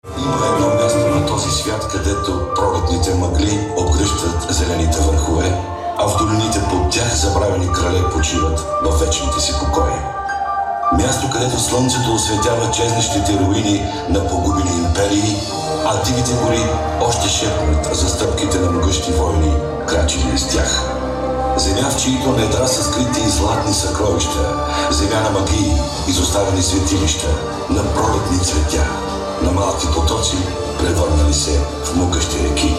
Има едно място на този свят, където пролетните мъгли обгръщат зелените върхове, а в долините под тях забравени крале почиват във вечните си покои. Място, където слънцето осветява чезнещите руини на погубени империи, а дивите гори още шепнат за стъпките на могъщи войни, крачили из тях. Земя, в чието недра са скрити и златни съкровища, земя на магии, изоставени светилища, на пролетни цветя, на малки потоци, превърнали се в могъщи реки.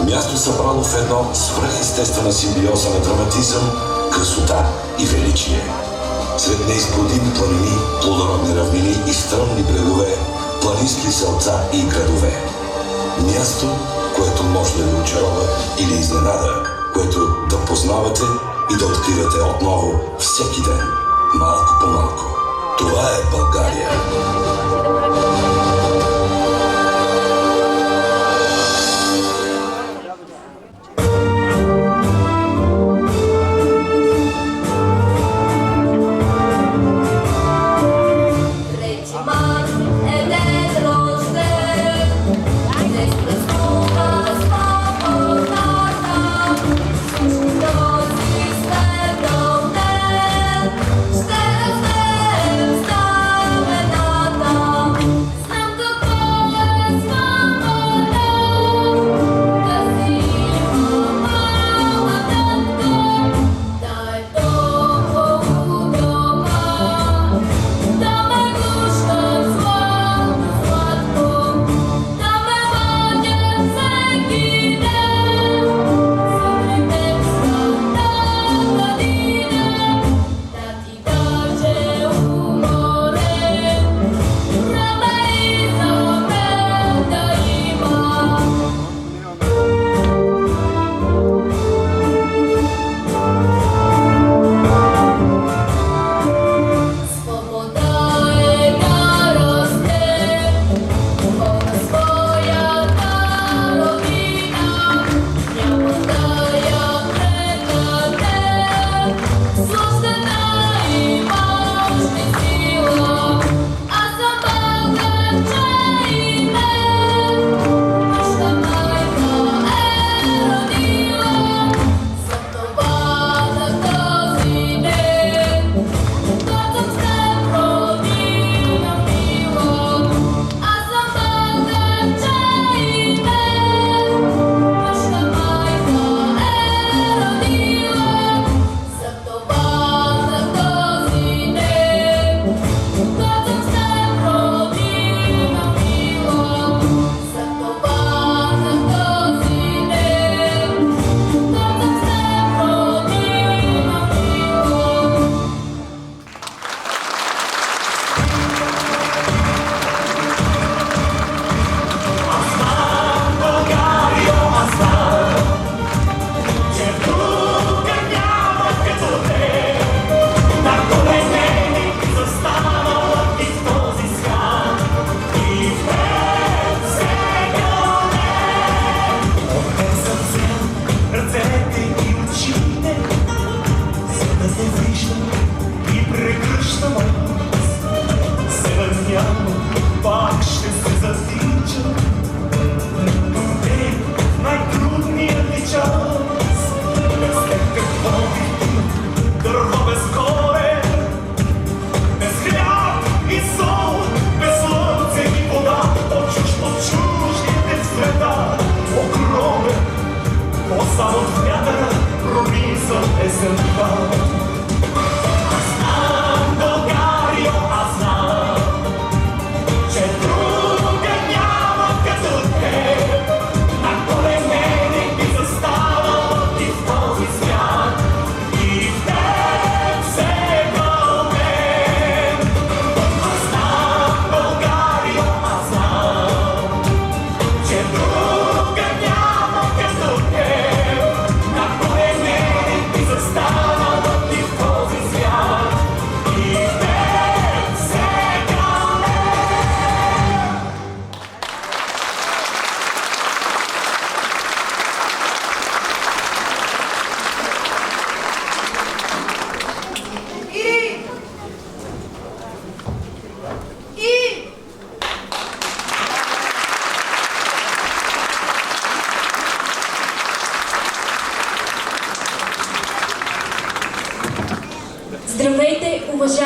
Място събрало в едно свръхестествена симбиоза на драматизъм, красота и величие. Сред неизбродими планини, плодородни равнини и стръмни брегове, планински селца и градове. Място, което може да ви очарова или изненада, което да познавате и да откривате отново всеки ден, малко по малко. Това е България. Stella, stella, stella,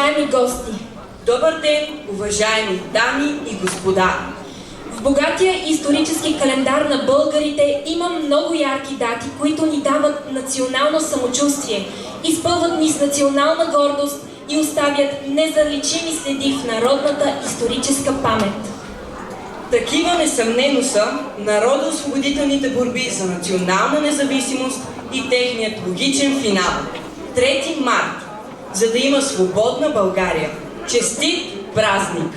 Уважаеми гости! Добър ден, уважаеми дами и господа! В богатия исторически календар на българите има много ярки дати, които ни дават национално самочувствие, изпълват ни с национална гордост и оставят незаличими следи в народната историческа памет. Такива несъмнено са народоосвободителните борби за национална независимост и техният логичен финал – 3 март, за да има свободна България. Честит празник!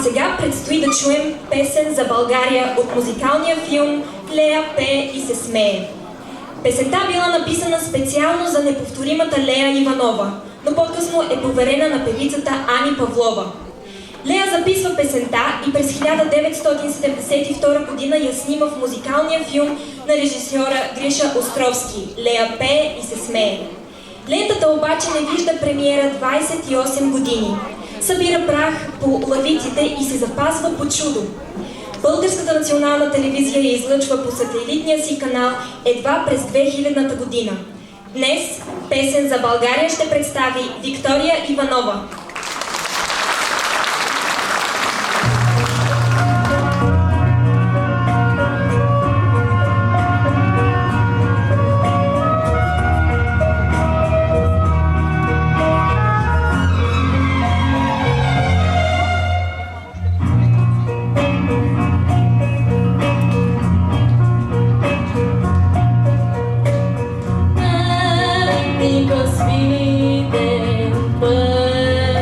Сега предстои да чуем песен за България от музикалния филм "Лея пее и се смее". Песента била написана специално за неповторимата Лея Иванова, но по-късно е поверена на певицата Ани Павлова. Лея записва песента и през 1972 година я снима в музикалния филм на режисьора Гриша Островски "Лея пее и се смее". Лентата обаче не вижда премиера 28 години. Събира прах по лавиците и се запазва по чудо. Българската национална телевизия я излъчва по сателитния си канал едва през 2000-та година. Днес песен за България ще представи Виктория Иванова. Because we did, but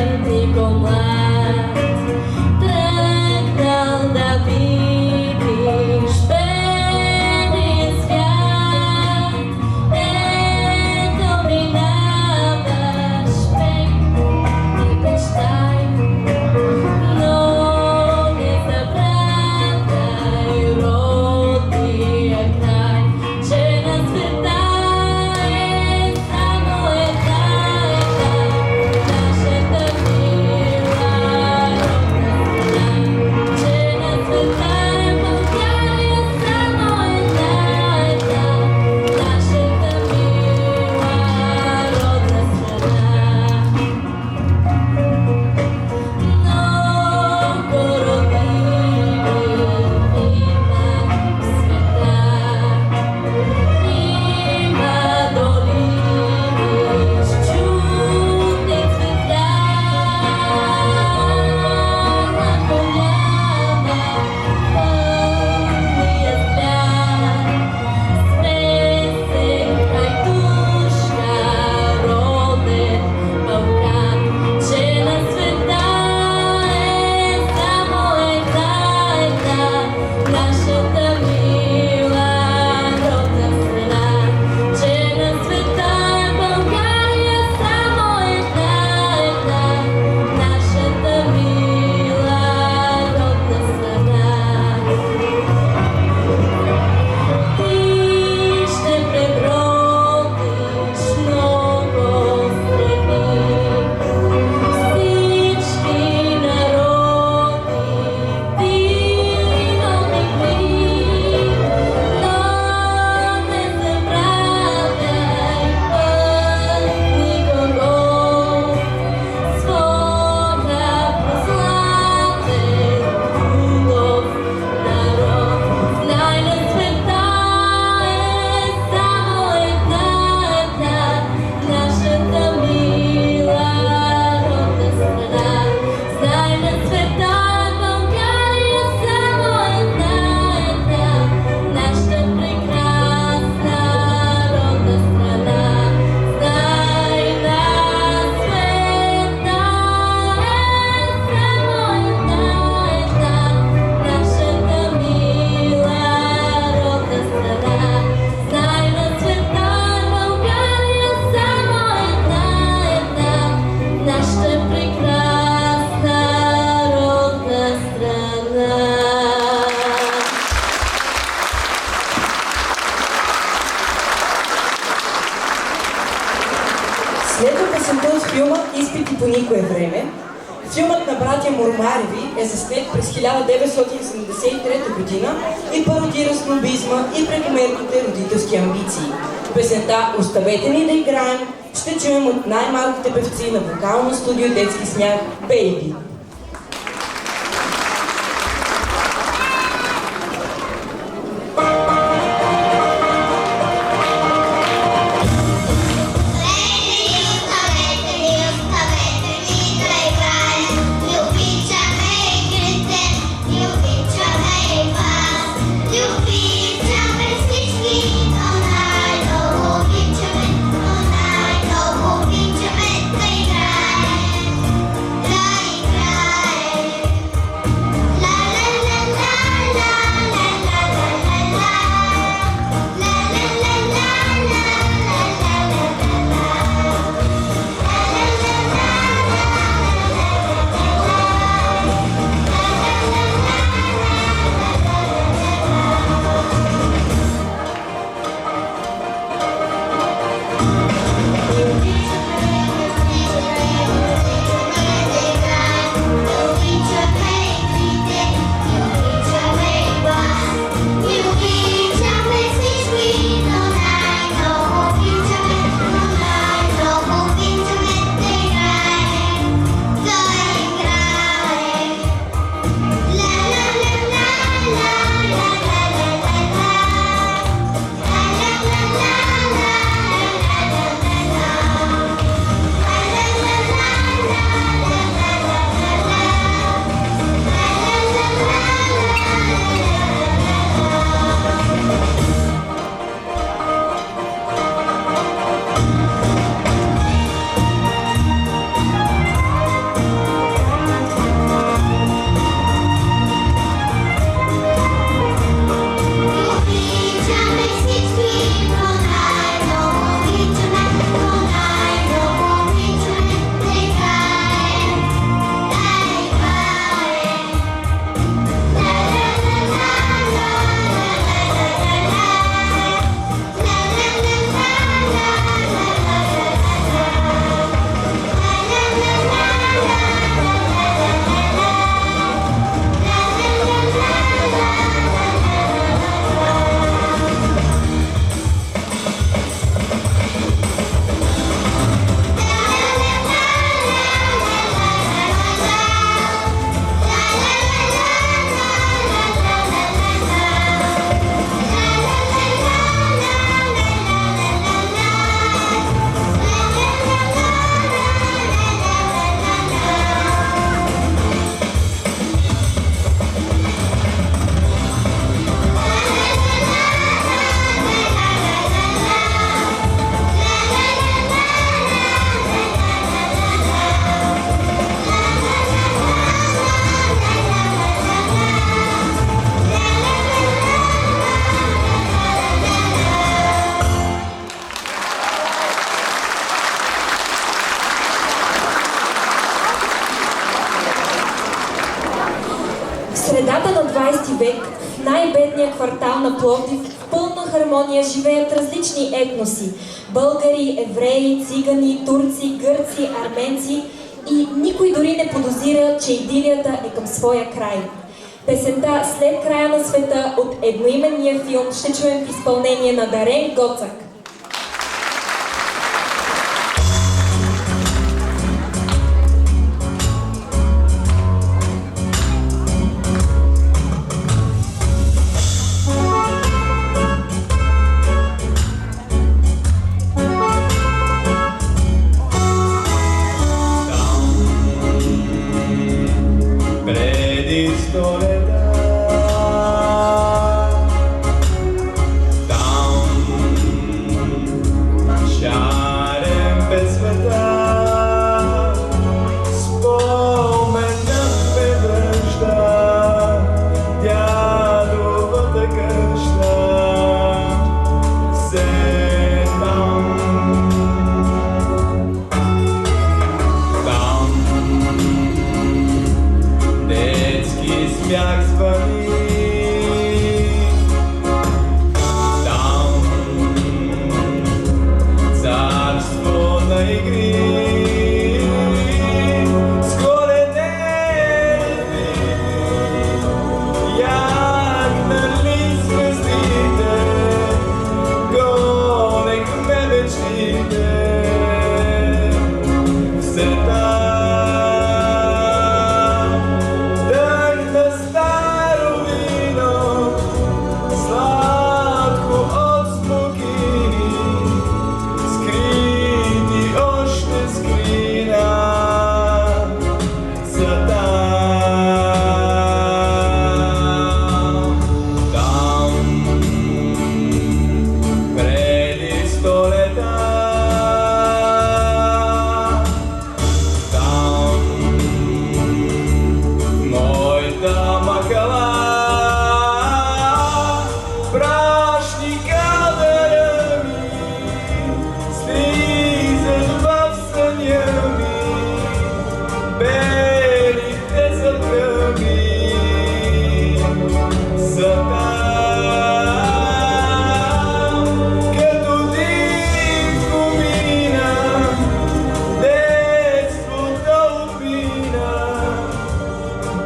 никое време. Филмът на братя Мурмареви е заснет през 1973 година и пародира снобизма и прекомерните родителски амбиции. Песента "Оставете ни да играем" ще чуем от най-малките певци на вокално студио "Детски смях" Бейби. средата на 20 век в най-бедния квартал на Пловдив в пълна хармония живеят различни етноси – българи, евреи, цигани, турци, гърци, арменци и никой дори не подозира, че идилията е към своя край. Песента "След края на света" от едноименния филм ще чуем в изпълнение на Дарен Гоцак.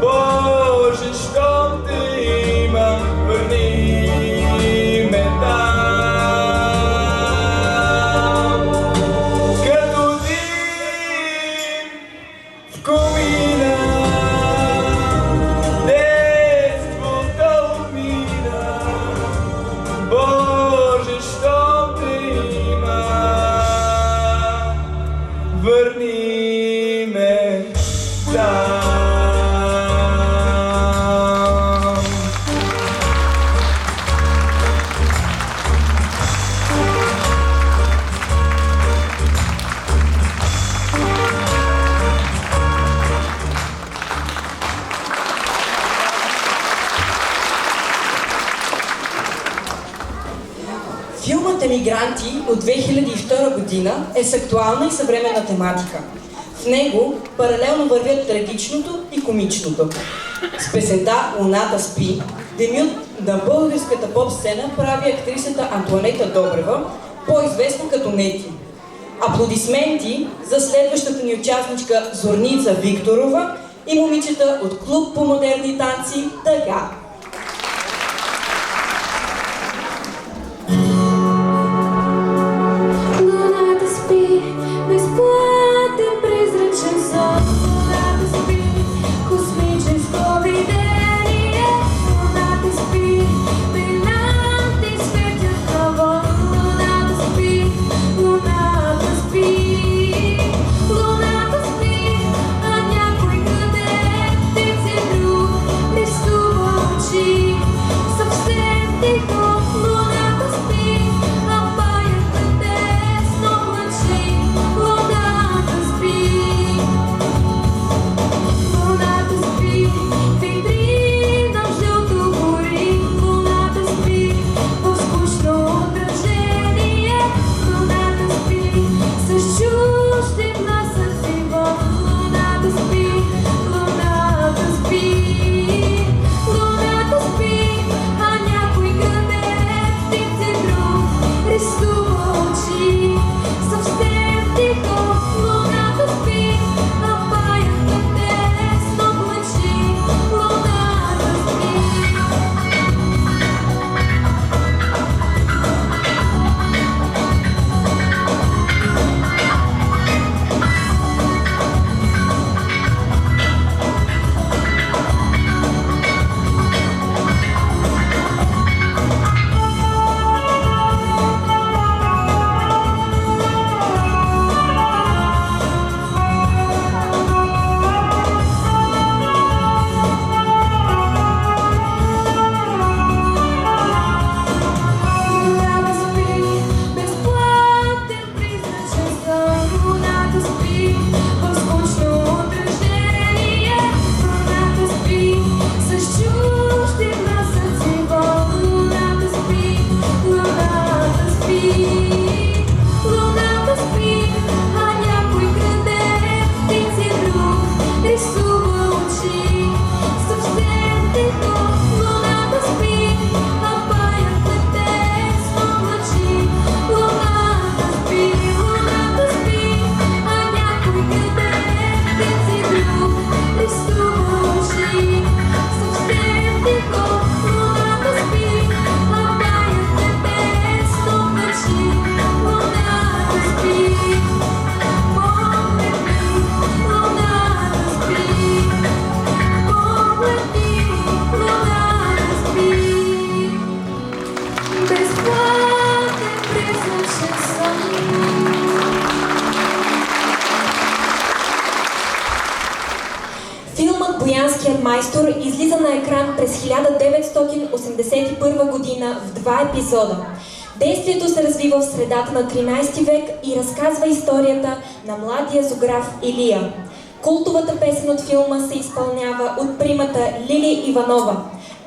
Боже, щом те имам, върни ме там. Като дим в комина, детството отмина. Боже, щом те има, върни ме там. Филмът "Емигранти" от 2002 година е с актуална и съвременна тематика. В него паралелно вървят трагичното и комичното. С песента "Луната спи" демют на българската поп-сцена прави актрисата Антоанета Добрева, по-известна като Нети. Аплодисменти за следващата ни участничка Зорница Викторова и момичета от клуб по модерни танци "Тъга". Луната спи, безплатен призрачен сон. Луната спи, космическо видение. Луната спи, брилянти светят навън. Луната спи, луната спи. Луната спи, а някой къде птици друг рисува очи. Съвсем тихо луната спи, а паята тесно мъчи. Луната спи. Луната спи, витрина в жълто гори. Луната спи, в скучно отражение. Луната спи, с чужди блъсъци вън. Луната спи, луната спи. Луната спи, а някой къде птици друг рисува очи. Съвсем тихо луната спи, а паята тесно мъчи. Луната спи. Луната спи, безплатен призрачен сън. Луната спи, в скучно отражение. Луната спи, с чужди блъсъци вън. Луната спи, луната спи. Луната спи, а някой къде птици друг рисува очи. Съвсем тихо луната спи, а паята тесно мъчи. Луната спи, а някой къде птици друг рисува очи. Съвсем тихо луната спи, а паята тесно мъчи. Луната спи. Погледни, луната спи. Погледни, луната спи. Безплатен призрачен сън. Филмът "Боянският майстор" излиза на екран през 1981 година в 2 епизода. Действието се развива в средата на 13 век и разказва историята на младия зограф Илия. Култовата песен от филма се изпълнява от примата Лили Иванова,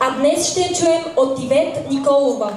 а днес ще я чуем от Ивет Николова.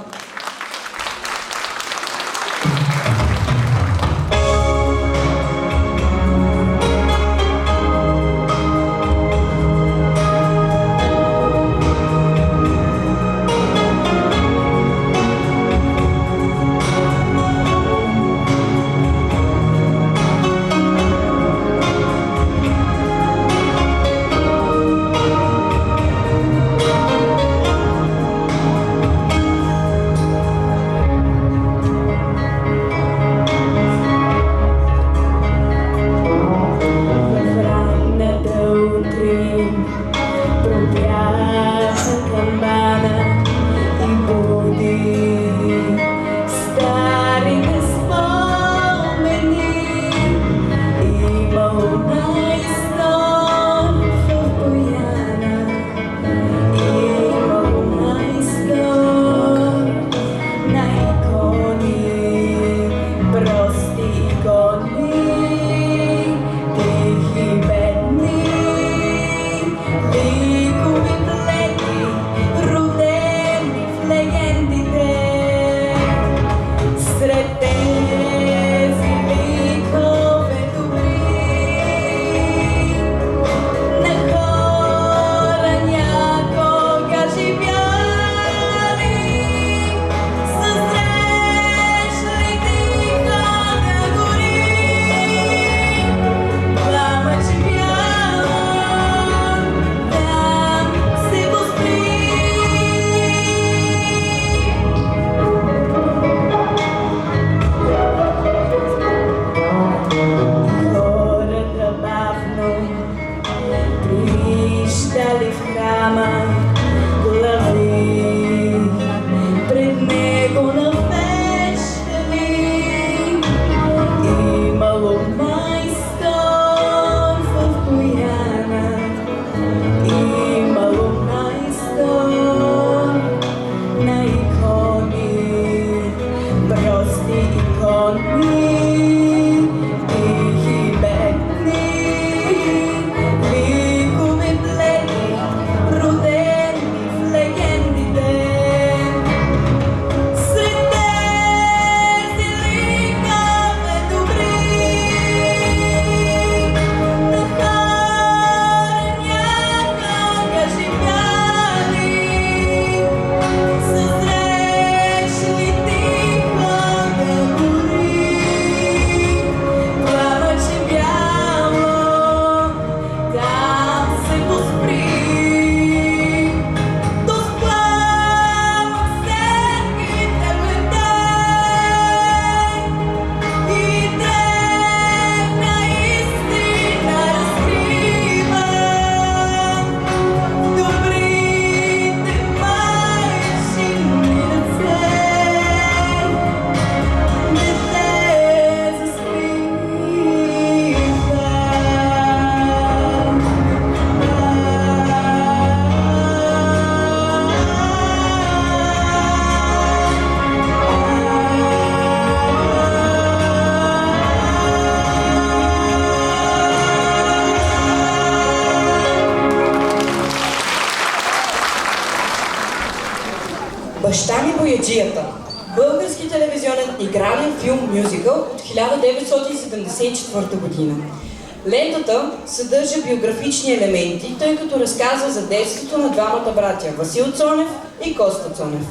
храма глави, пред него на вечери имало майстор в Бояна, имало майстор на икони, прости икони. Баща ми бояджията. Български телевизионен игрален филм-мюзикъл от 1974 година. Лентата съдържа биографични елементи, тъй като разказва за детството на двамата братя Васил Цонев и Коста Цонев.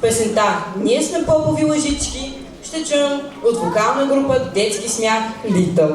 Песента "Ние сме попови лъжички" ще чуем от вокална група Детски смях Литъл.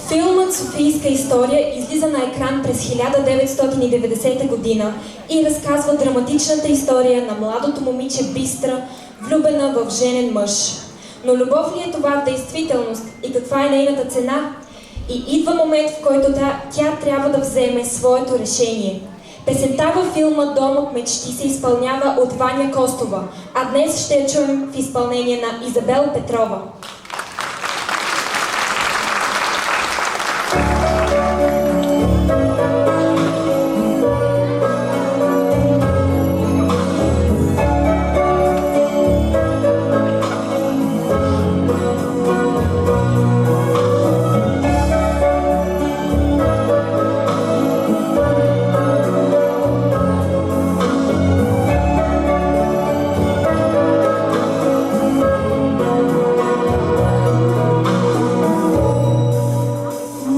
Филмът "Софийска история" излиза на екран през 1990 година и разказва драматичната история на младото момиче Бистра, влюбена в женен мъж. Но любов ли е това в действителност и каква е нейната цена? И идва момент, в който тя трябва да вземе своето решение. Песента във филма "Дом от мечти" се изпълнява от Ваня Костова, а днес ще я чуем в изпълнение на Изабел Петрова.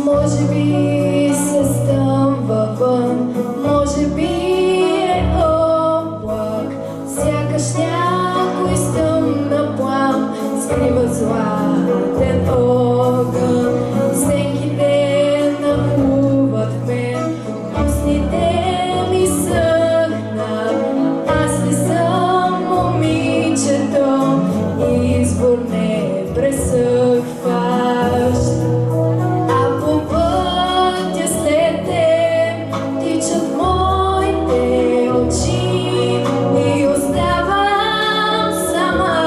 Може би се стъмва вън, може би е облак, сякаш някой стъмна плам скрива златен огън. Стенките нахлуват в мен, устните ми съхнат. Аз ли съм момичето, избор не пресъхващ. По пътя след теб тичат моите очи и оставам сама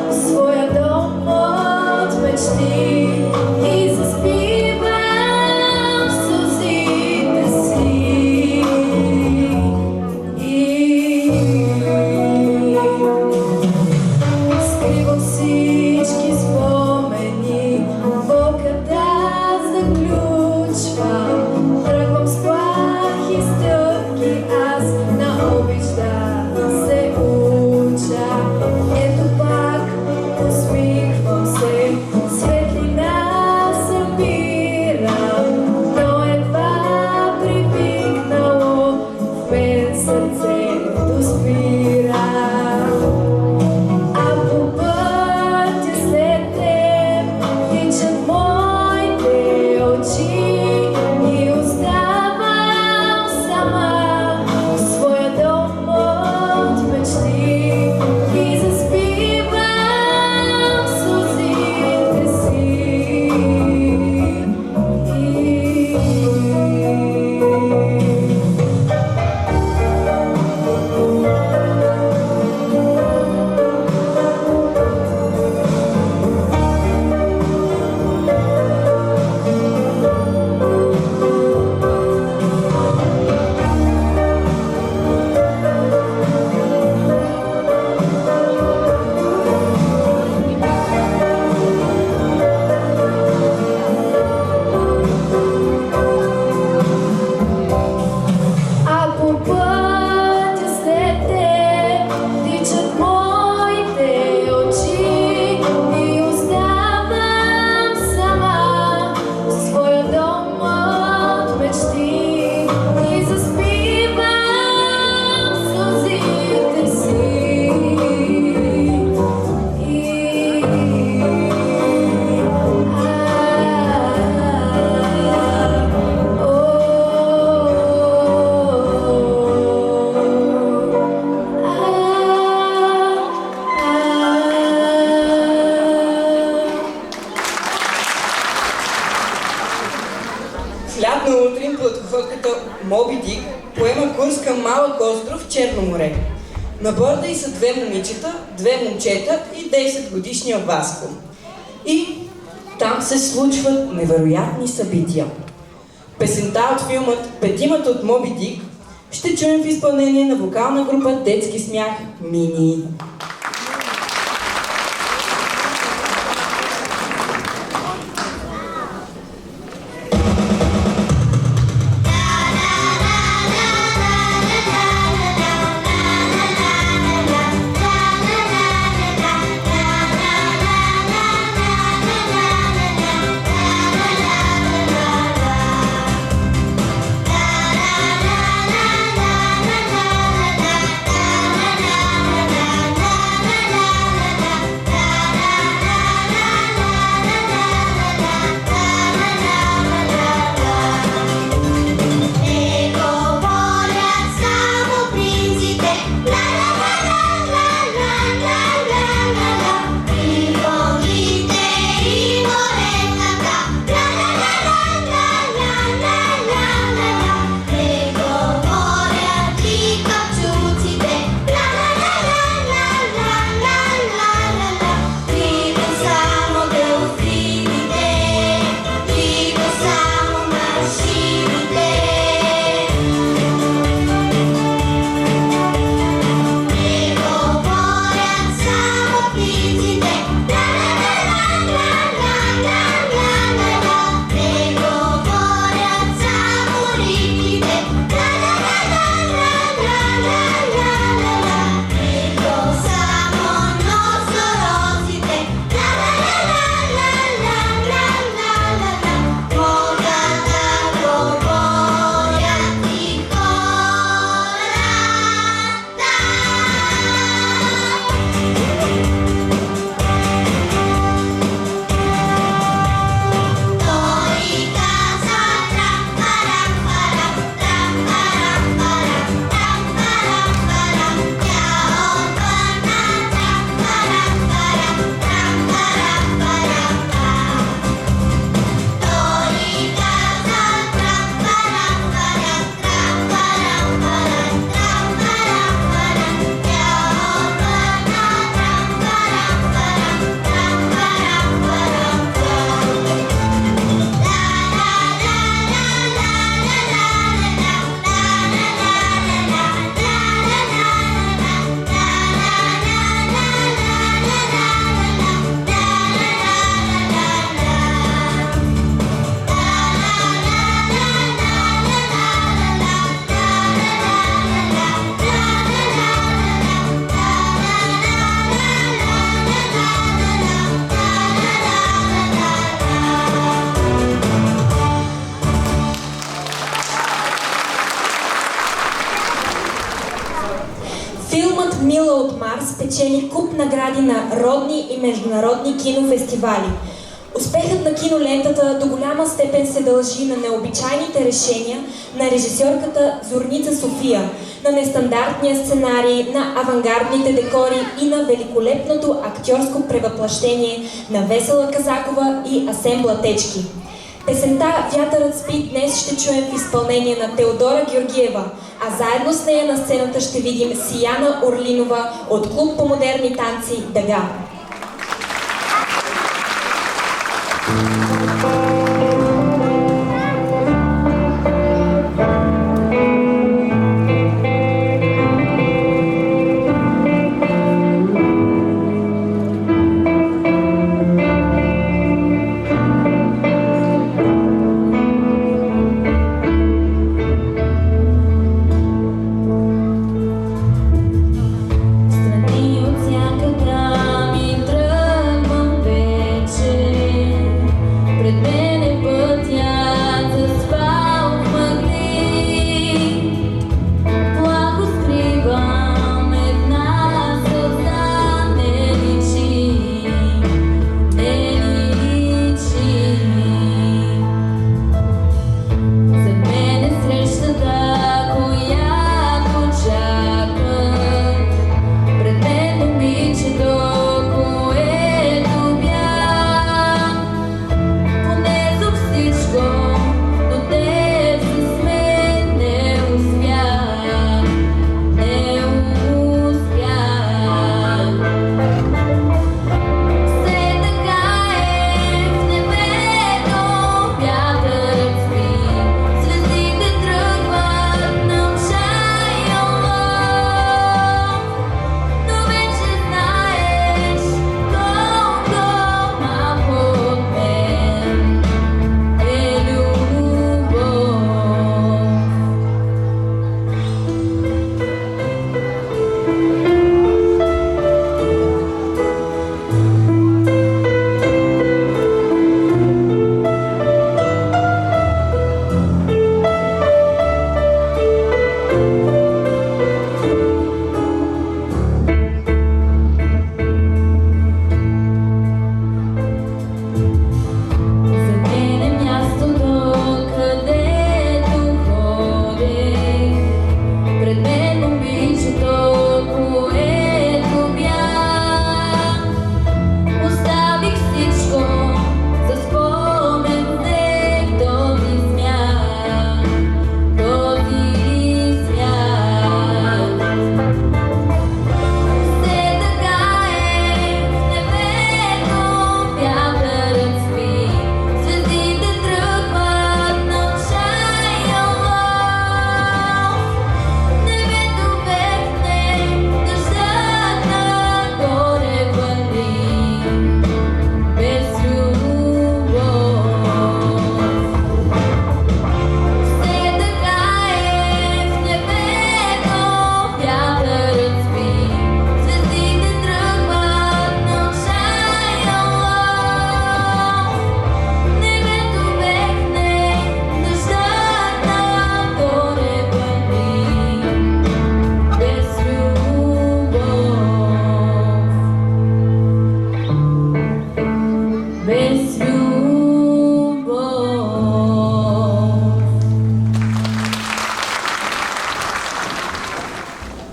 в своя дом от мечти и заспивам сълзите си. Скривам всички спомени, болката заключвам, тръгвам с плахи стъпки, аз на обич да се уча. Ето пак усмихвам се, светлина събирам, но едва привикнало в мен сърцето спира. А по пътя след теб тичат моите очи и оставам сама в своя дом от мечти и заспивам сълзите си. А по пътя след теб тичат моите очи и оставам сама в своя дом от мечти и заспивам сълзите си. С лятна утрин плътководката Моби Дик поема курс към малък остров в Черно море. На борда й са 2 момичета, 2 момчета и 10-годишния Васко. И там се случват невероятни събития. Песента от филмът "Петимата от Моби Дик" ще чуем в изпълнение на вокална група "Детски смях" Мини. La Филмът Мила от Марс печели куп награди на родни и международни кинофестивали. Успехът на кинолентата до голяма степен се дължи на необичайните решения на режисьорката Зорница София, на нестандартния сценарий, на авангардните декори и на великолепното актьорско превъплъщение на Весела Казакова и Асен Блатечки. Песента «Вятърът спи» днес ще чуем в изпълнение на Теодора Георгиева, а заедно с нея на сцената ще видим Сияна Орлинова от клуб по модерни танци «Дъга».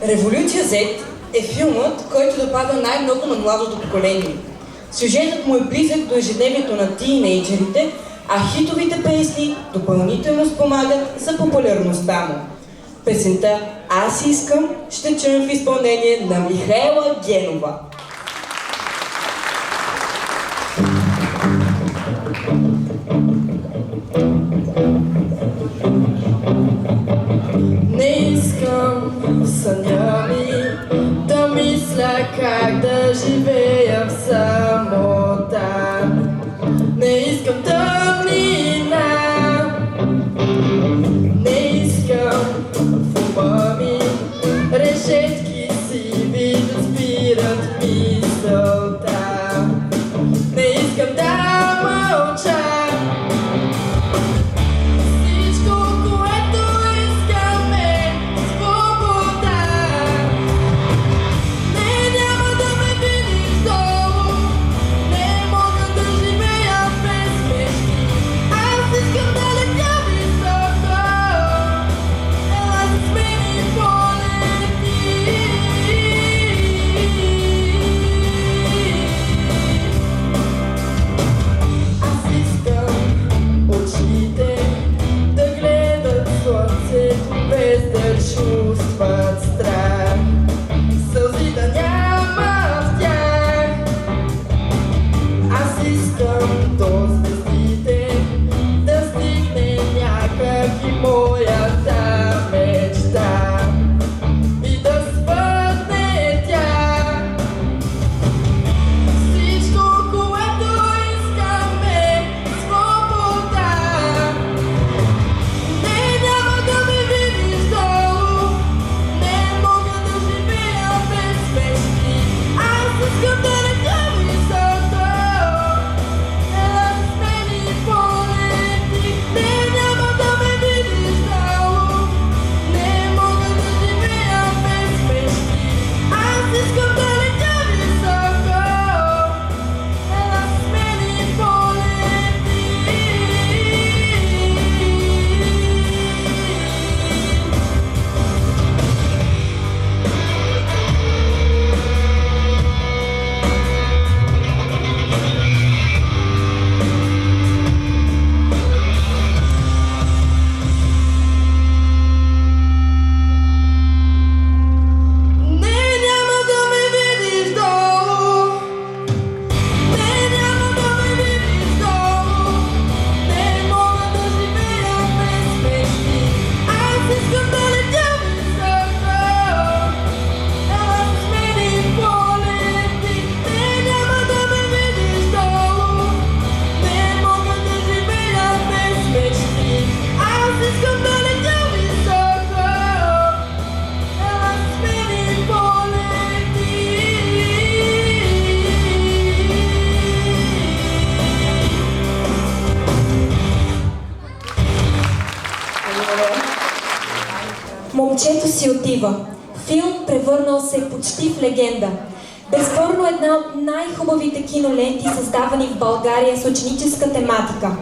Революция Z е филмът, който допада най-много на младото поколение. Сюжетът му е близък до ежедневието на тийнейджерите, а хитовите песни допълнително спомагат за популярността му. Песента «Аз искам» ще чуем в изпълнение на Михаела Генова. Не искам в съня ми да мисля как да живея в самота. Не искам тъмнина, не искам в ума ми решетки сиви да спират ми Момчето си отива. Филм, превърнал се почти в легенда. Безспорно една от най-хубавите киноленти, създавани в България с ученическа тематика.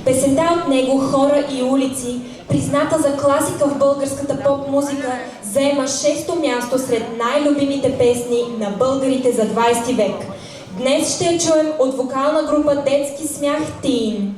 Песента от него "Хора и улици", призната за класика в българската поп-музика, заема 6-то място сред най-любимите песни на българите за 20 век. Днес ще я чуем от вокална група "Детски смях Тин".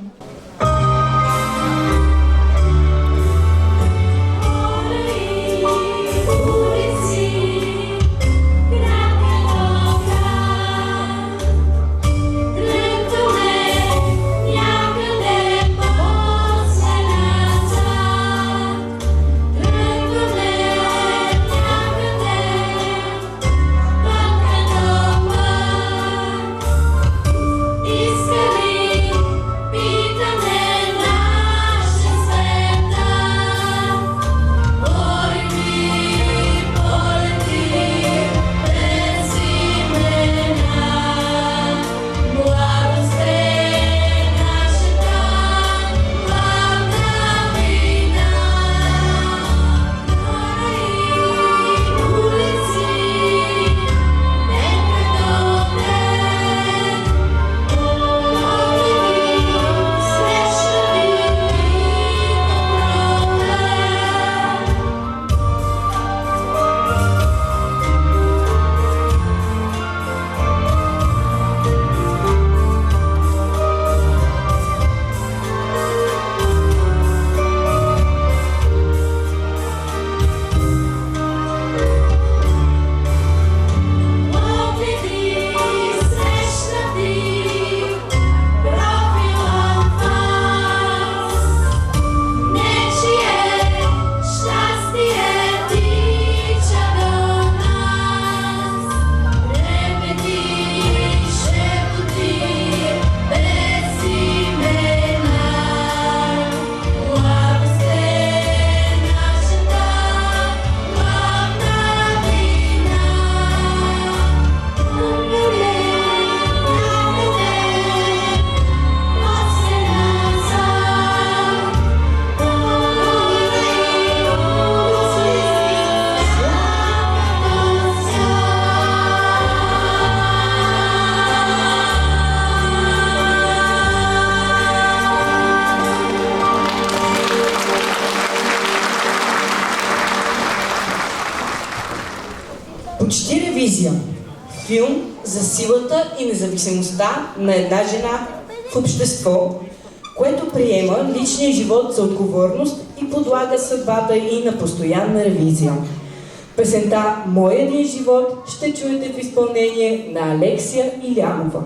Почти ревизия. Филм за силата и независимостта на една жена в общество, което приема личния живот за отговорност и подлага съдбата и на постоянна ревизия. Песента "Мой един живот" ще чуете в изпълнение на Алексия Илянова.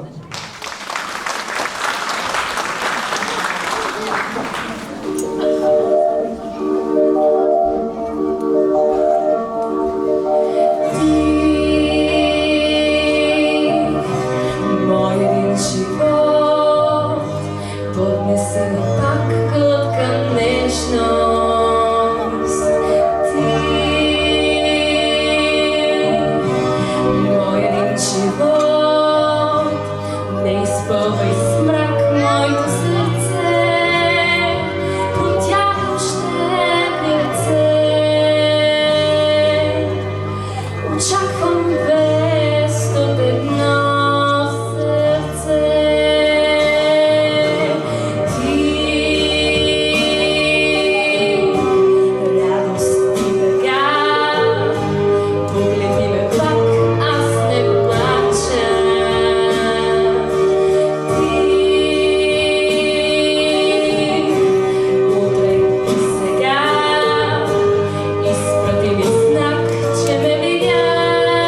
Изпрати ми знак, че ме видя.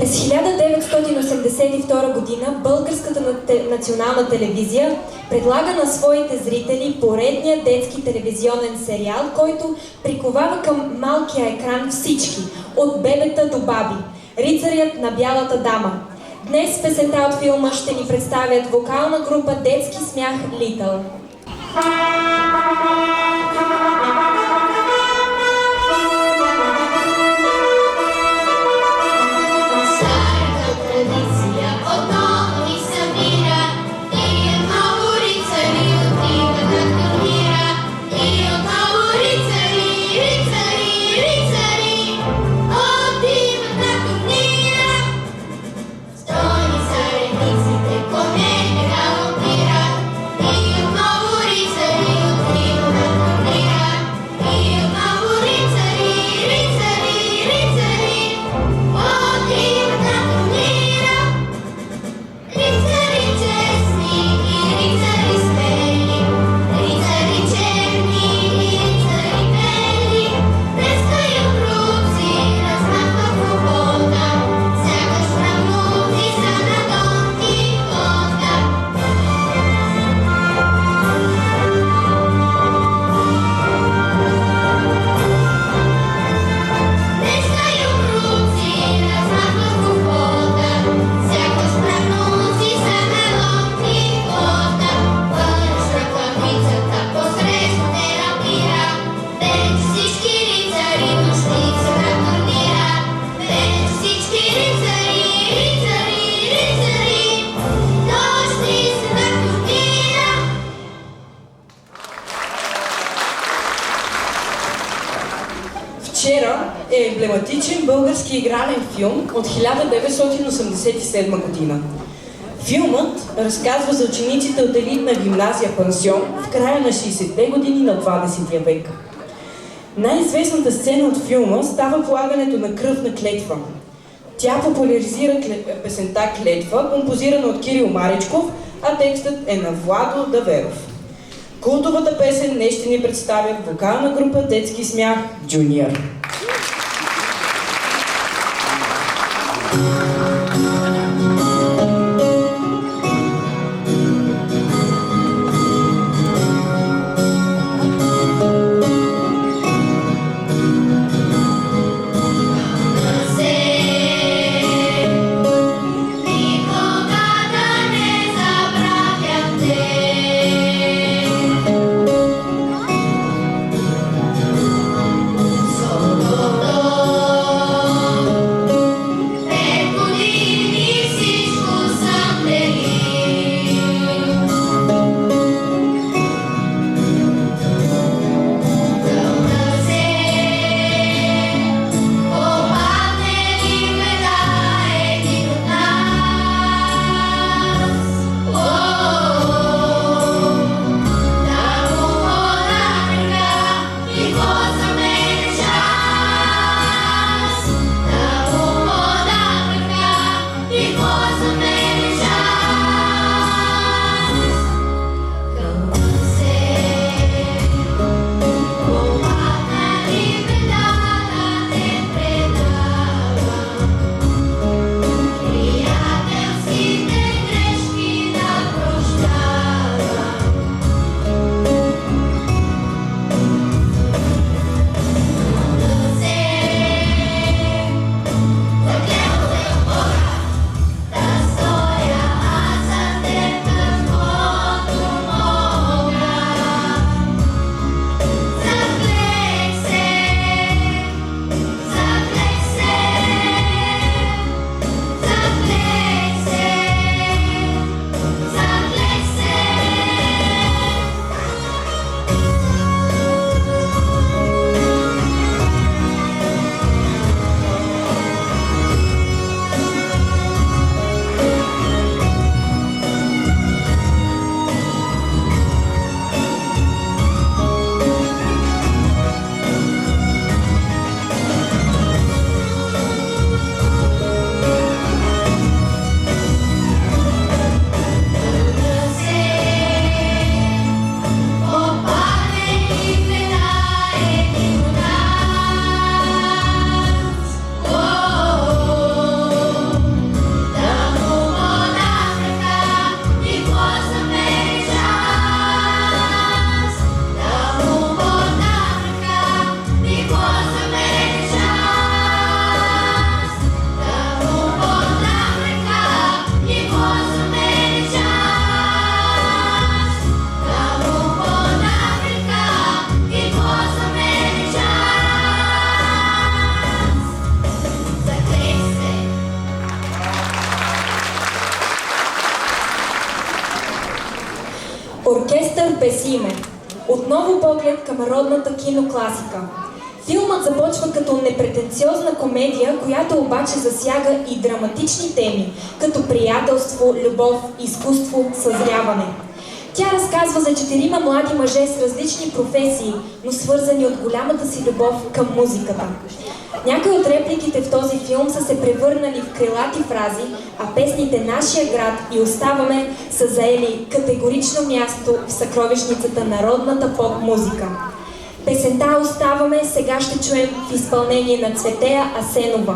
През 1982 година Българската национална телевизия предлага на своите зрители поредния детски телевизионен сериал, който приковава към малкия екран всички, от бебета до баби. Рицарят на бялата дама. Днес песента от филма ще ни представят вокална група Детски смях Литъл. Вчера е емблематичен български игрален филм от 1987 година. Филмът разказва за учениците от елитна гимназия Пансион в края на 60-те години на 20 век. Най-известната сцена от филма става полагането на кръвна клетва. Тя популяризира песента "Клетва", композирана от Кирил Маричков, а текстът е на Владо Даверов. Култовата песен днес ще ни представят вокална група Детски смях Джуниор. Solo Погасиме. Отново поглед към родната кинокласика. Филмът започва като непретенциозна комедия, която обаче засяга и драматични теми, като приятелство, любов, изкуство, съзряване. Тя разказва за 4 млади мъже с различни професии, но свързани от голямата си любов към музиката. Някои от репликите в този филм са се превърнали в крилати фрази, а песните "Нашия град" и "Оставаме" са заели категорично място в съкровищницата на родната поп-музика. Песента "Оставаме" сега ще чуем в изпълнение на Цветея Асенова.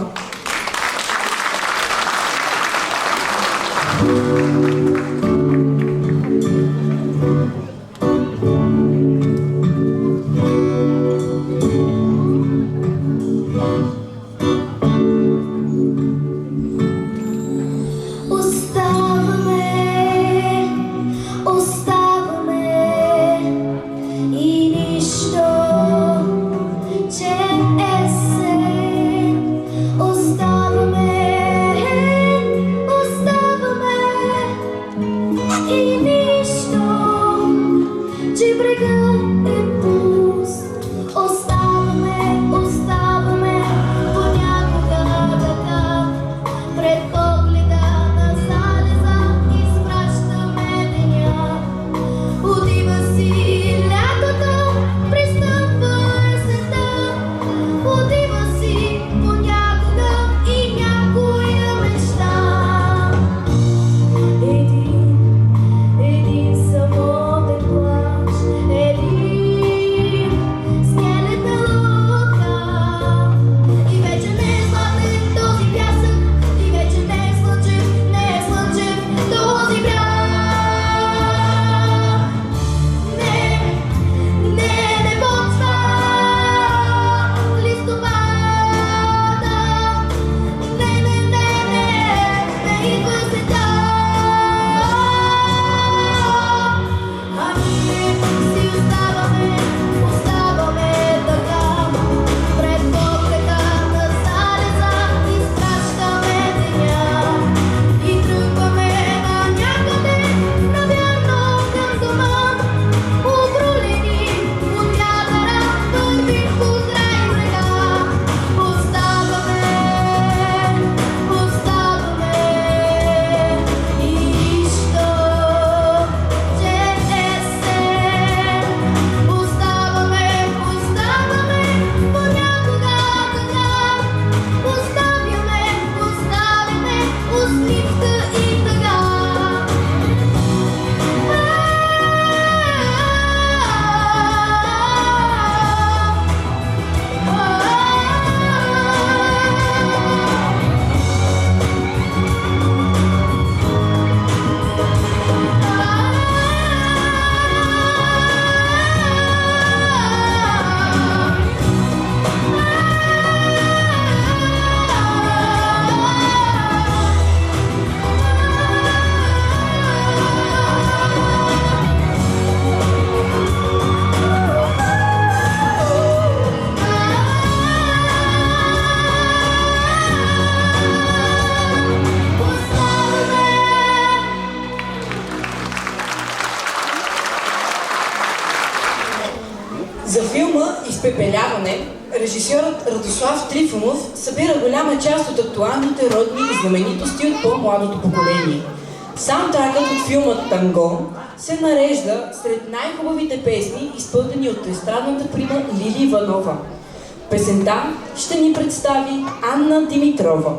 За филма "Изпепеляване" режисьорът Радослав Трифонов събира голяма част от актуалните родни знаменитости от по-младото поколение. Саундтракът от филма "Танго" се нарежда сред най-хубавите песни, изпълнени от естрадната прима Лили Иванова. Песента ще ни представи Анна Димитрова.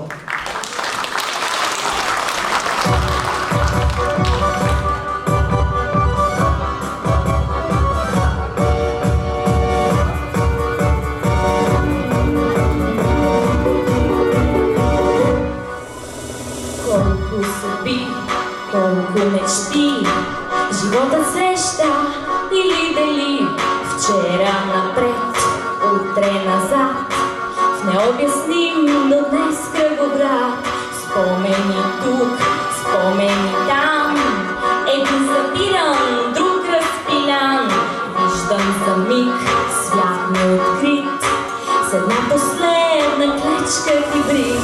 Колко мечти живота среща или дели, вчера напред, утре назад, в необясним, но днес кръгоград. Спомени тук, спомени там, един запиран, друг разпилян. Виждам за миг свят неоткрит, с една последна клечка хибрид.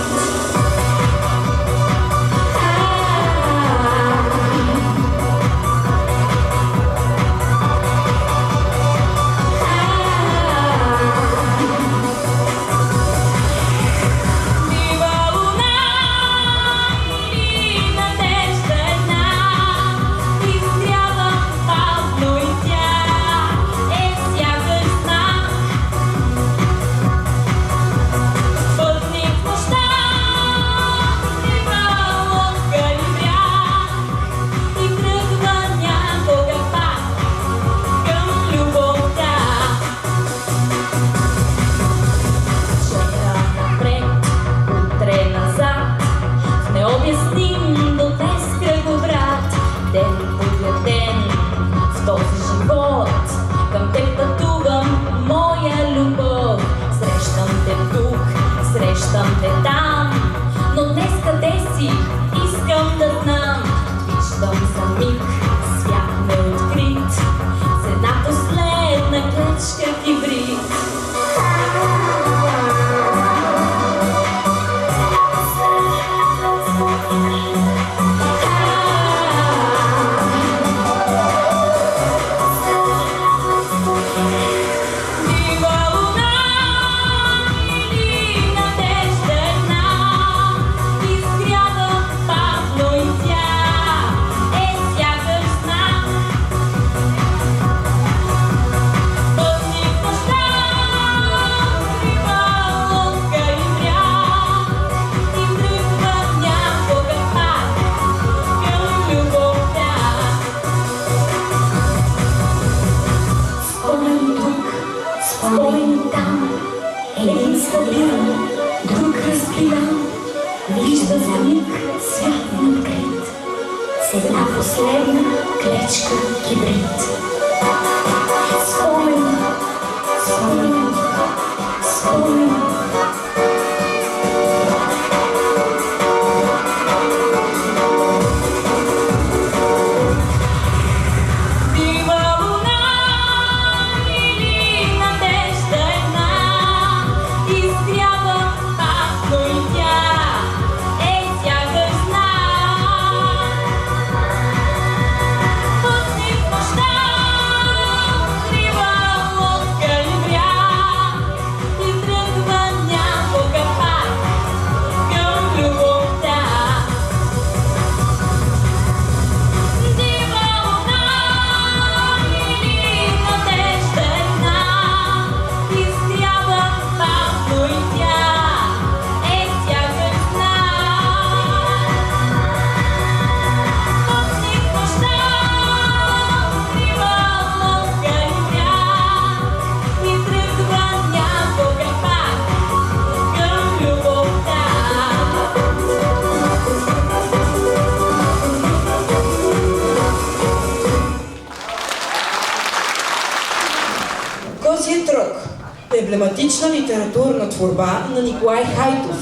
Един стабилен, друг разпилян, вижда за миг свят напред, с една последна клечка кибрид. Спомен, спомен, спомен. Козият рог – емблематична литературна творба на Николай Хайтов,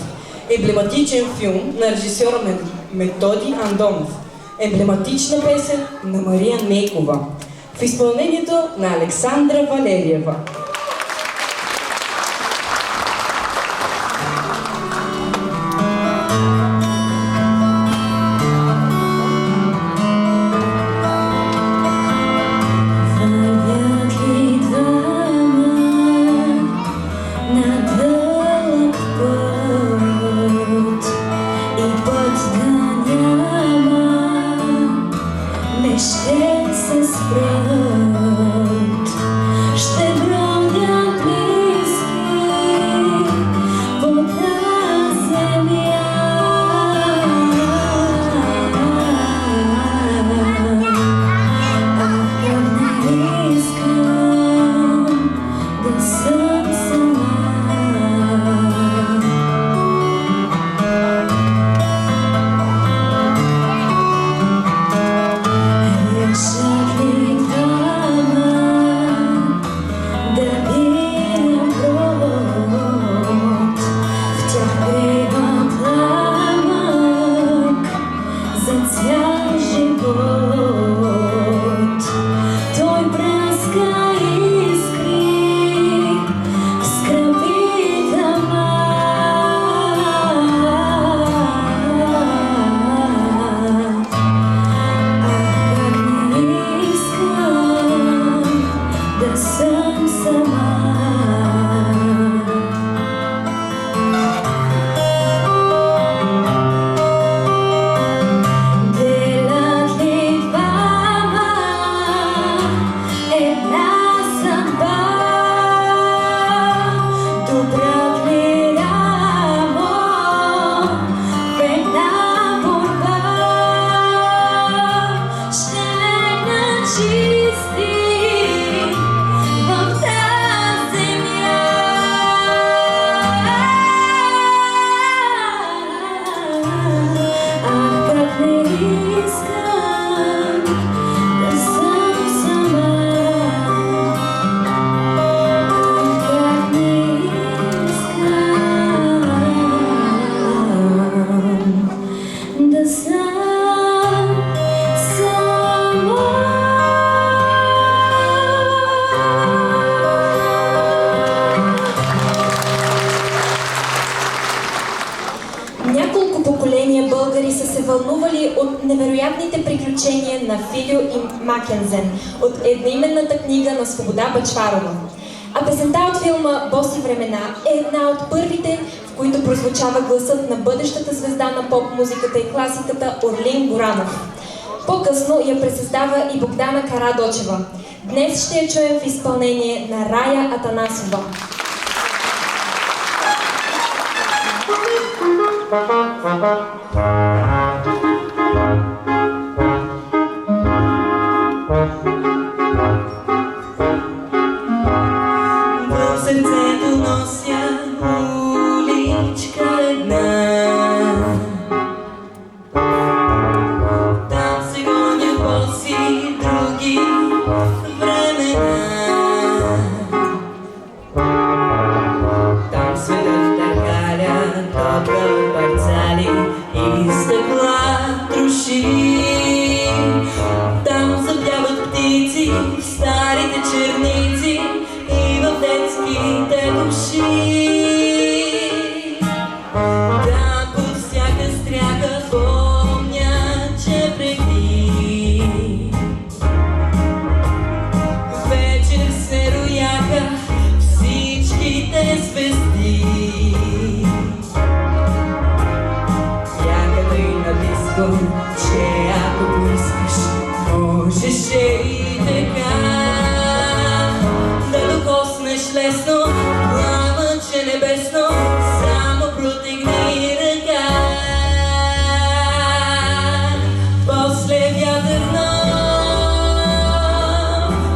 емблематичен филм на режисьора Методи Андонов, емблематична песен на Мария Нейкова в изпълнението на Александра Валериева. Вълнували от невероятните приключения на Филио и Макензен от едноименната книга на Свобода Бъчварова. А песента от филма «Боси времена» е една от първите, в които прозвучава гласът на бъдещата звезда на поп-музиката и класиката Орлин Горанов. По-късно я пресъздава и Богдана Карадочева. Днес ще я чуем в изпълнение на Рая Атанасова. В сърцето нося топка от парцали и стъкла троши. Там запяват птици в старите черници и в детските души. Там под всяка стряха помня, че преди вечер се рояха всичките звезди. Някъде и на диско, че ако поискаш, можеше и така да докоснеш лесно пламъче небесно, само протегни ръка. После вятър нов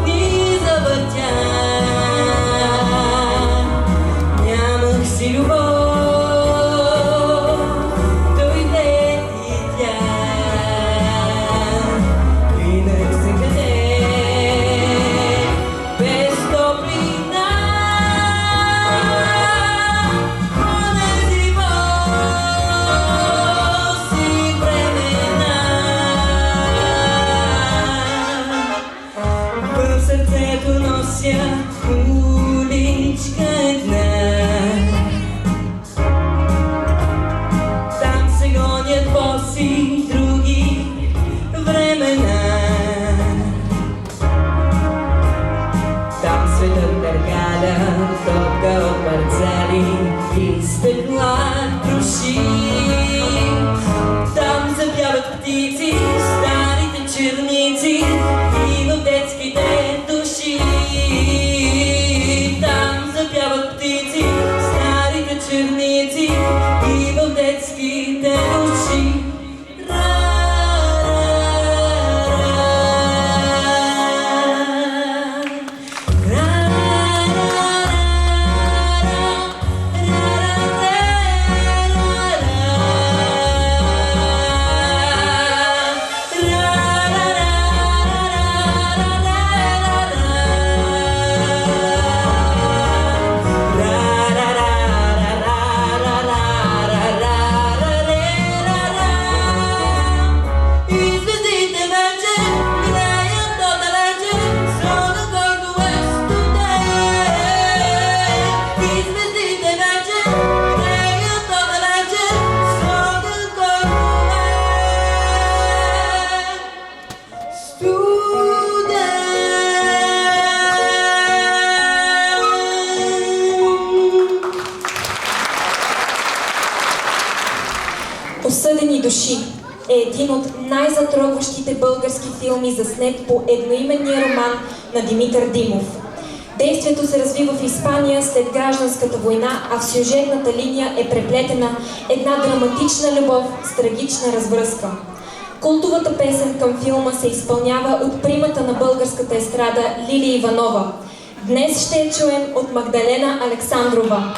ни завъртя. Нямах си любов, дойде и тя. Минах се къде без топлина. Онези боси времена. В сърцето нося уличка една. Там се гонят боси други времена. Там светът търгаля топка от парцали и стъкла троши. Там запяват птици в старите черници и в детските души. Там запяват птици в старите черници и в детските души. Осъдени души е един от най-затрогващите български филми, заснет по едноименния роман на Димитър Димов. Действието се развива в Испания след гражданската война, а в сюжетната линия е преплетена една драматична любов с трагична развръзка. Култовата песен към филма се изпълнява от примата на българската естрада Лили Иванова. Днес ще я чуем от Магдалена Александрова.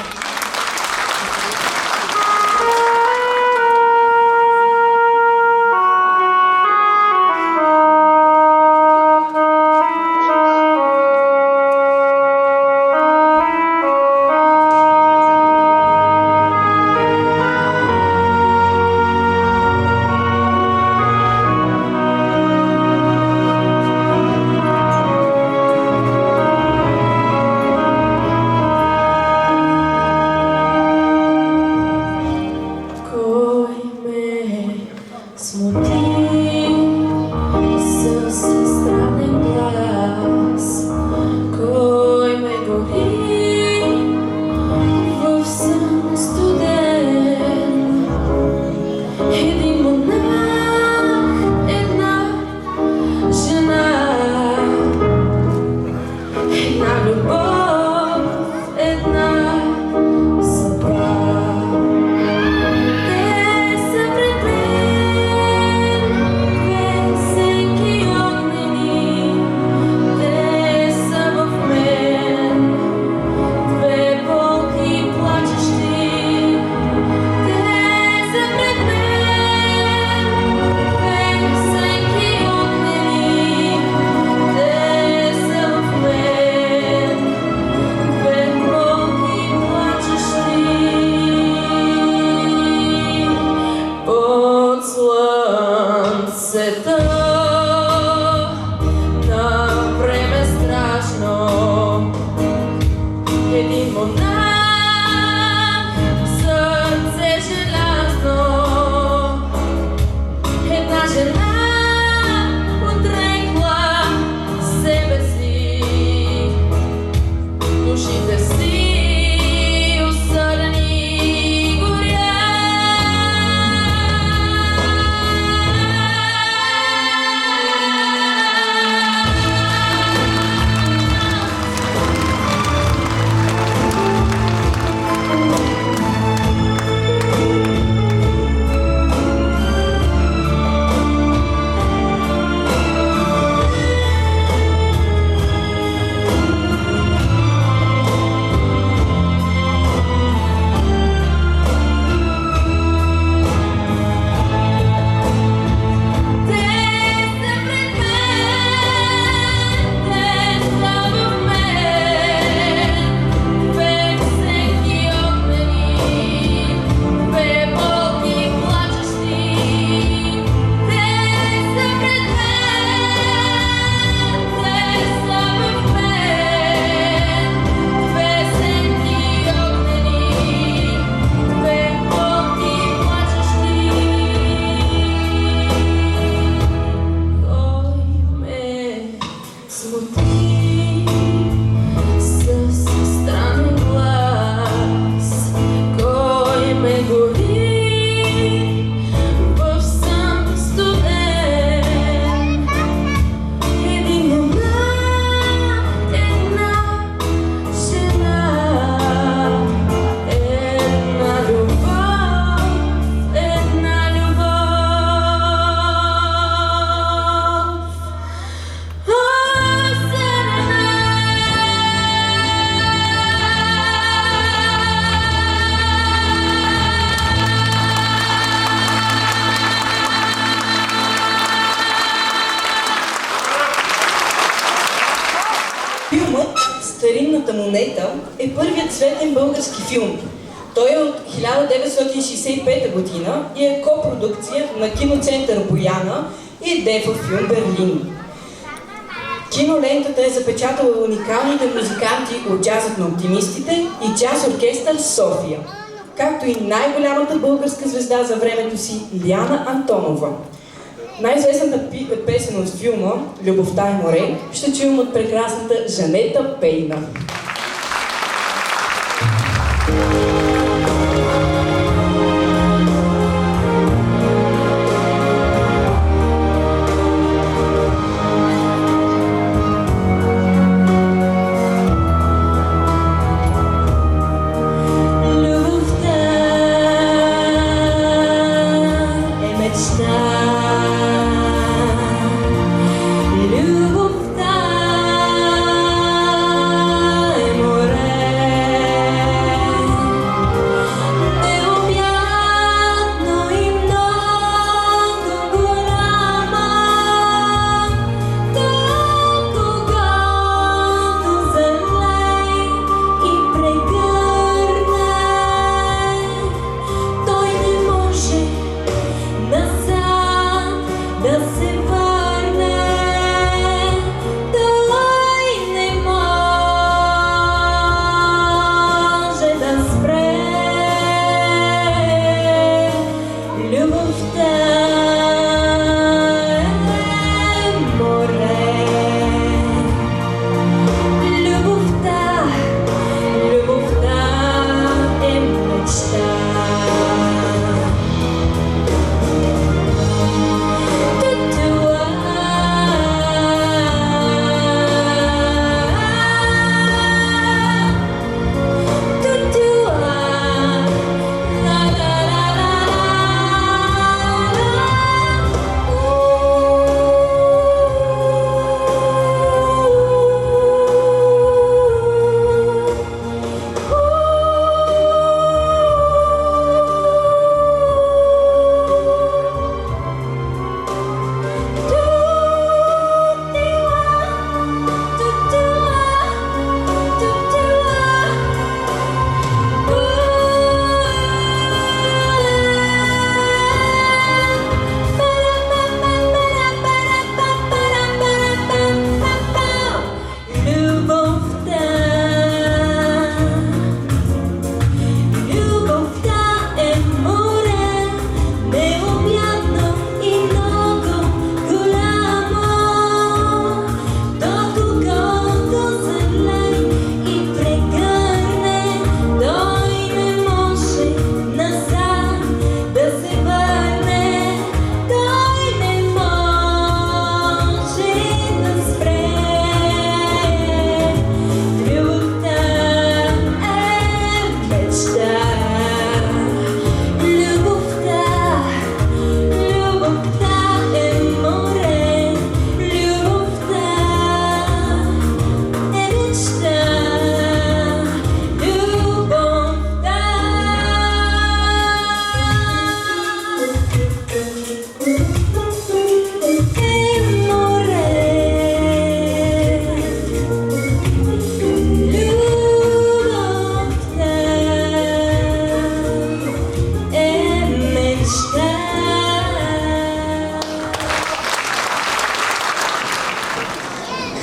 планета е първият цветен български филм. Той е от 1965 година и е копродукция на киноцентър Бояна и Дефа Филм Берлин. Кинолентата е запечатала уникалните музиканти от джазът на оптимистите и джаз оркестър София, както и най-голямата българска звезда за времето си Лиана Антонова. Най-известната песен от филма "Любовта е море" ще чуем от прекрасната Жанета Пейна.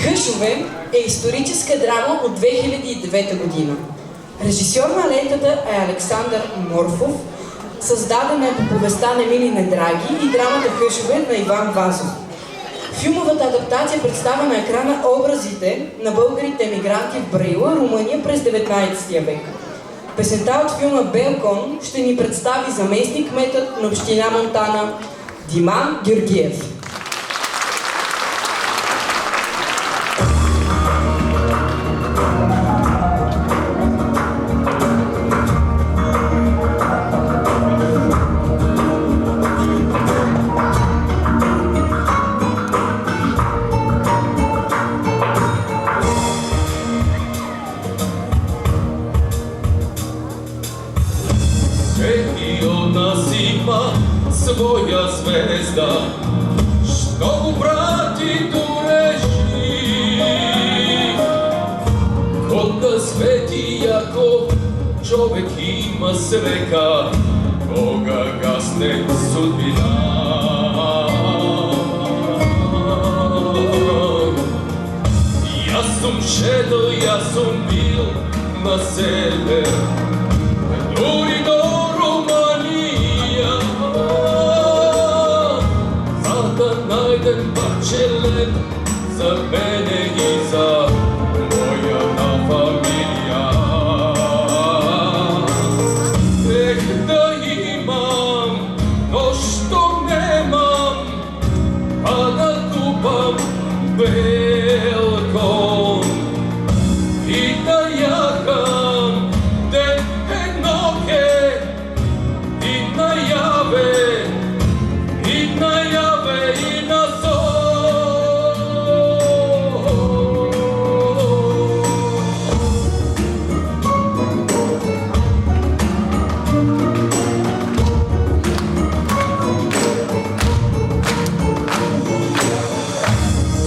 Хъшове е историческа драма от 2009 година. Режисьор на лентата е Александър Морфов, създадена е по повестта на Емили Недраги и драмата Хъшове на Иван Вазов. Филмовата адаптация представя на екрана образите на българите емигранти в Браила, Румъния през 19 век. Песента от филма "Белкон" ще ни представи заместник-кметът на община Монтана Диман Георгиев. Своя звезда, що го прати до реши, кога звезда Čovek ima sreka, koga gasne sudbina. Ja sam šedl, ja sam bil na sever, duri do Romanija, da najdem parče led za mene i za moja familija. Da imam to što nemam, pa da kupam belkom i da jaham te noge i najave i na sol.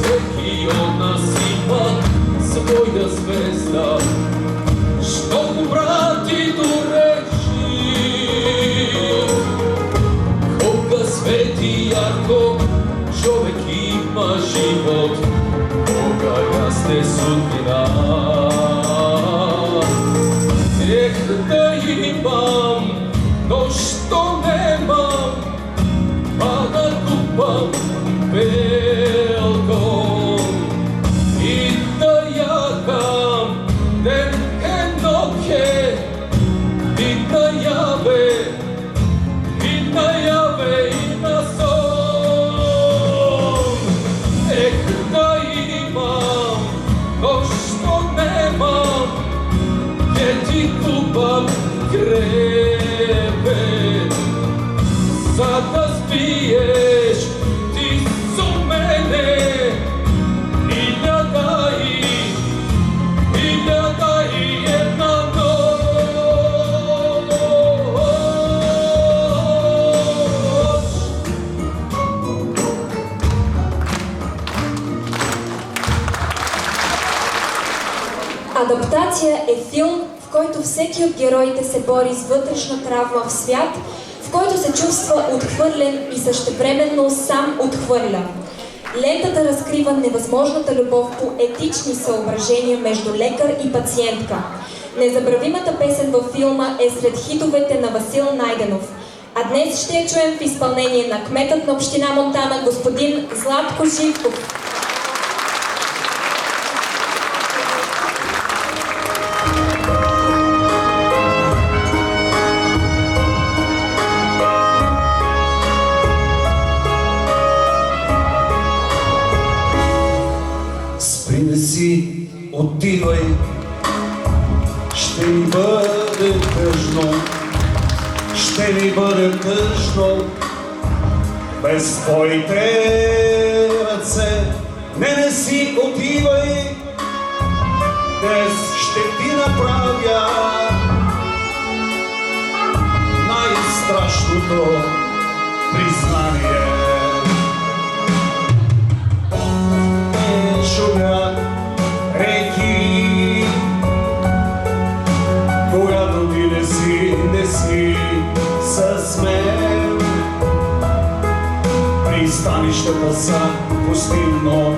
Sveki od nas ima svoja zvezda, što mu vrati do reči. Koga sveti jarko, čovek ima život, koga gasne sudbina. Da imam to što nemam, pa da kupam belkom i da jaham neke noge i najave i na son. Da imam to što nemam, gdje ti kupam krevet, sada spiješ ti su mene hiljada i jedna noć. Адаптация е филм, в който всеки от героите се бори с вътрешна травма в свят, в който се чувства отхвърлен и същевременно сам отхвърля. Лентата разкрива невъзможната любов по етични съображения между лекар и пациентка. Незабравимата песен във филма е сред хитовете на Васил Найденов. А днес ще я чуем в изпълнение на кметът на община Монтана, господин Златко Живков. Не си отивай, ще ми бъде тъжно, ще ми бъде тъжно без твоите ръце. Не си отивай, днес ще ти направя най-страшното признание. Шумят реки, когато ти не си с мен. Пристанищата са пустинно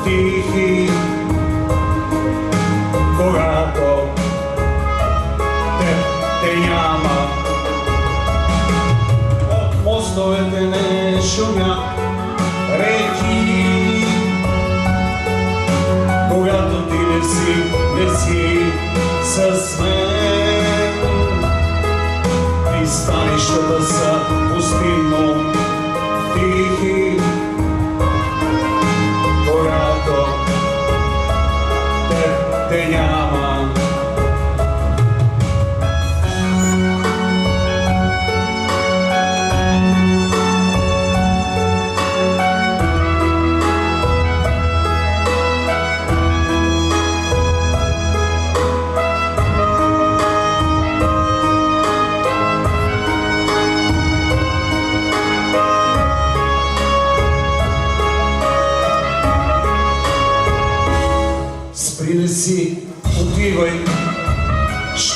тихи, когато те няма. От мостовете не шумят реки, когато ти не си с мен. Пристанищата са пустинно тихи, когато те няма.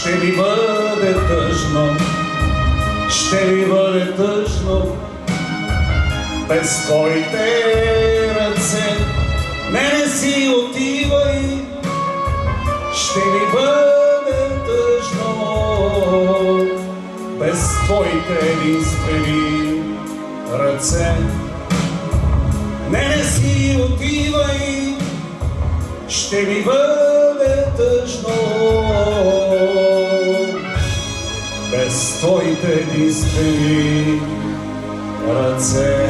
ще ми бъде тъжно, ще ми бъде тъжно без твоите ръце. Не си отивай, ще ми бъде тъжно без твоите единствени ръце. Не си отивай, ще ми бъде тъжно без твоите единствени ръце.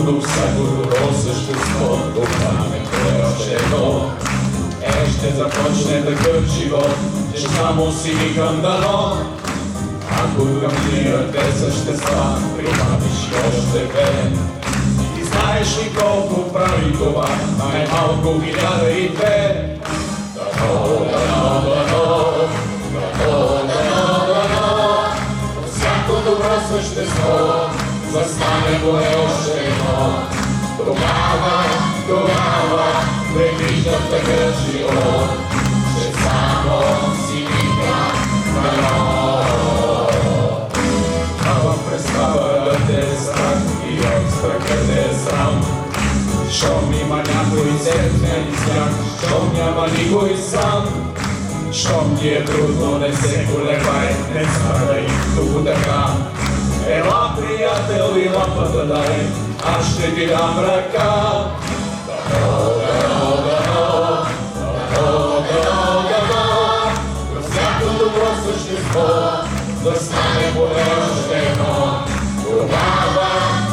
до всяко добро същество, това е още едно. Ще започне такъв живот, че само си викам дано. Ако към тия две същества прибавиш още две, ти знаеш ли колко прави това? Най-малко 1002. Дано, дано, дано, дано, дано, дано. Всяко добро същество застане поне още едно. Тогава предвиждам такъв живот, че само си викам дано. А в представата те е страх и от страха те е срам. Щом има някой сетне и смях, щом няма никой сам. Щом ти е трудно, не се колебай, не страдай тук така. Ела, приятел, и лампата дай, аз ще ти дам ръка. Дано, дано, дано, дано, дано, дано. За всяко добро същество да стане поне още едно.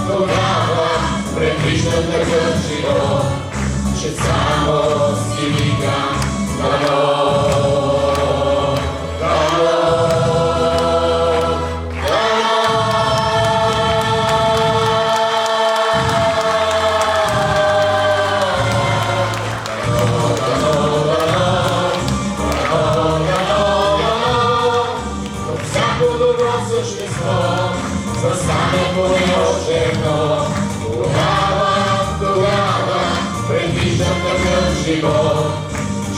Тогава предвиждам такъв живот, че само си викам дано. Застане поне още едно. Тогава предвиждам такъв живот,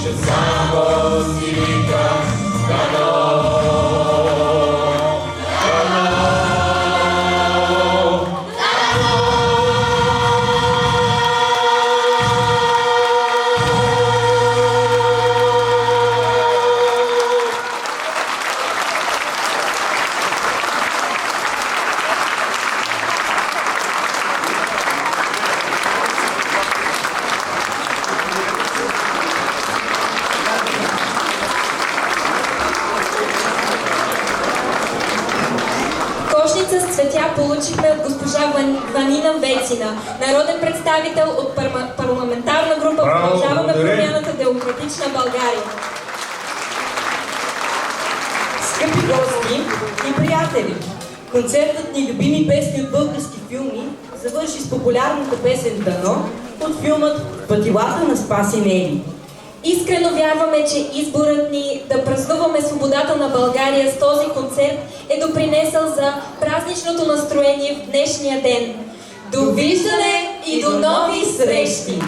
че само си викам дано. С цветя получихме от госпожа Ванина Вецина, народен представител от парламентарна група Продължаваме промяната Демократична България. Скъпи гости и приятели, концертът ни любими песни от български филми завърши с популярната песен Дано от филмът Пътилата на Спаси Нели. Искрено вярваме, че изборът ни да празнуваме свободата на България с този концерт е допринесъл за празничното настроение в днешния ден. Довиждане и до нови срещи!